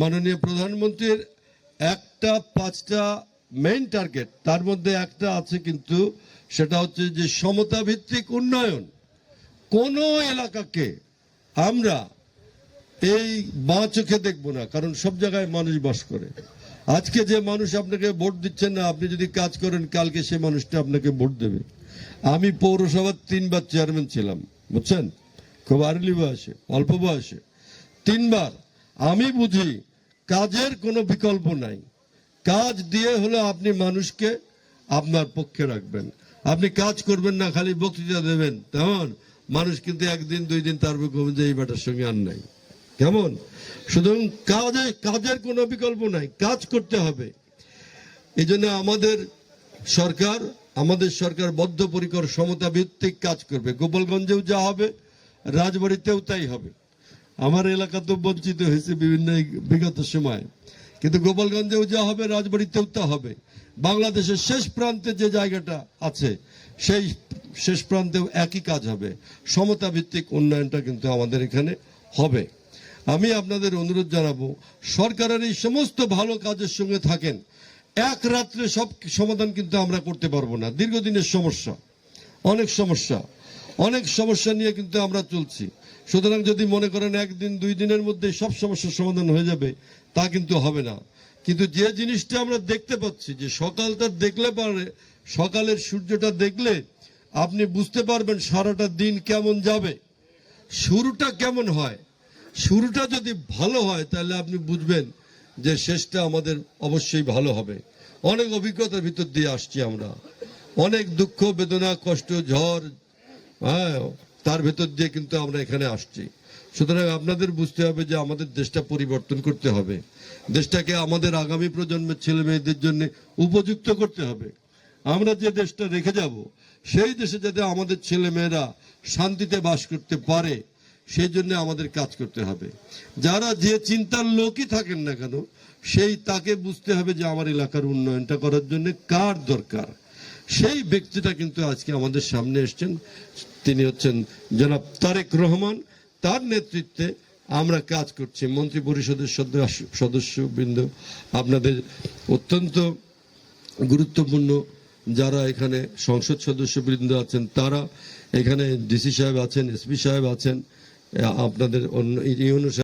মাননীয় প্রধানমন্ত্রীর একটা 5টা মেইন টার্গেট, তার মধ্যে একটা আছে, কিন্তু সেটা হচ্ছে যে সমতা ভিত্তিক উন্নয়ন। কোন এলাকাকে আমরা এই বাঁ চোখে দেখবো না, কারণ সব জায়গায় মানুষ বাস করে। আজকে যে মানুষ আপনাকে ভোট দিচ্ছেন না, আপনি যদি কাজ করেন কালকে সে মানুষটা আপনাকে ভোট দেবে। আমি পৌরসভার 3বার চেয়ারম্যান ছিলাম, বুঝছেন, খুব আর্লি বয়সে, অল্প বয়সে 3বার। আমি বুঝি কাজের কোনো বিকল্প নাই। কাজ দিয়ে হলে আপনি মানুষকে আপনার পক্ষে রাখবেন। আপনি কাজ করবেন না, খালি বক্তৃতা দেবেন, তেমন মানুষ কিন্তু 1 দিন 2 দিন তার কমে যে এই বেটার সঙ্গে আর নাই, কেমন। সুতরাং কাজের কোনো বিকল্প নাই, কাজ করতে হবে। এই জন্য আমাদের সরকার বদ্ধপরিকর সমতা ভিত্তিক কাজ করবে। গোপালগঞ্জেও যা হবে, রাজবাড়িতেও তাই হবে। আমার এলাকা তো বঞ্চিত হয়েছে বিভিন্ন বিগত সময়, কিন্তু গোপালগঞ্জেও যা হবে, রাজবাড়িতেও তা হবে। বাংলাদেশের শেষ প্রান্তে যে জায়গাটা আছে, সেই শেষ প্রান্তেও একই কাজ হবে। সমতা ভিত্তিক উন্নয়নটা কিন্তু আমাদের এখানে হবে। আমি আপনাদের অনুরোধ জানাবো, সরকারের এই সমস্ত ভালো কাজের সঙ্গে থাকেন। এক রাত্রে সব সমাধান কিন্তু আমরা করতে পারবো না। দীর্ঘদিনের সমস্যা, অনেক সমস্যা নিয়ে কিন্তু আমরা চলছি। সুতরাং যদি মনে করেন 1 দিন 2 দিনের মধ্যে সব সমস্যার সমাধান হয়ে যাবে, তা কিন্তু হবে না। কিন্তু যে জিনিসটা আমরা দেখতে পাচ্ছি, যে সকালটা দেখলে পারে, সকালের সূর্যটা দেখলে আপনি বুঝতে পারবেন সারাটা দিন কেমন যাবে, শুরুটা কেমন হয়। শুরুটা যদি ভালো হয় তাহলে আপনি বুঝবেন যে শেষটা আমাদের অবশ্যই ভালো হবে। অনেক অভিজ্ঞতার ভিতর দিয়ে আসছি আমরা, অনেক দুঃখ বেদনা কষ্ট ঝড়, তার ভেতর দিয়ে কিন্তু আমরা এখানে আসছি। সুতরাং আপনাদের বুঝতে হবে যে আমাদের দেশটা পরিবর্তন করতে হবে। দেশটাকে আমাদের আগামী প্রজন্মের ছেলে মেয়েদের জন্য উপযুক্ত করতে হবে। আমরা যে দেশটা রেখে যাব, সেই দেশে যাতে আমাদের ছেলে মেয়েরা শান্তিতে বাস করতে পারে, সেই জন্য আমাদের কাজ করতে হবে। যারা যে চিন্তার লোকই থাকেন না কেন, সেই তাকে বুঝতে হবে যে আমার এলাকার উন্নয়নটা করার জন্য কার দরকার। সেই ব্যক্তিটা কিন্তু আজকে আমাদের সামনে এসছেন, তিনি হচ্ছেন জনাব তারেক রহমান। তার নেতৃত্বে আমরা কাজ করছি। মন্ত্রী পরিষদের সদস্যবৃন্দ, আপনাদের অত্যন্ত গুরুত্বপূর্ণ যারা এখানে সংসদ সদস্যবৃন্দ আছেন, তারা এখানে ডিসি সাহেব আছেন, এসপি সাহেব আছেন, আপনাদের অন্য ইউনো সাহেব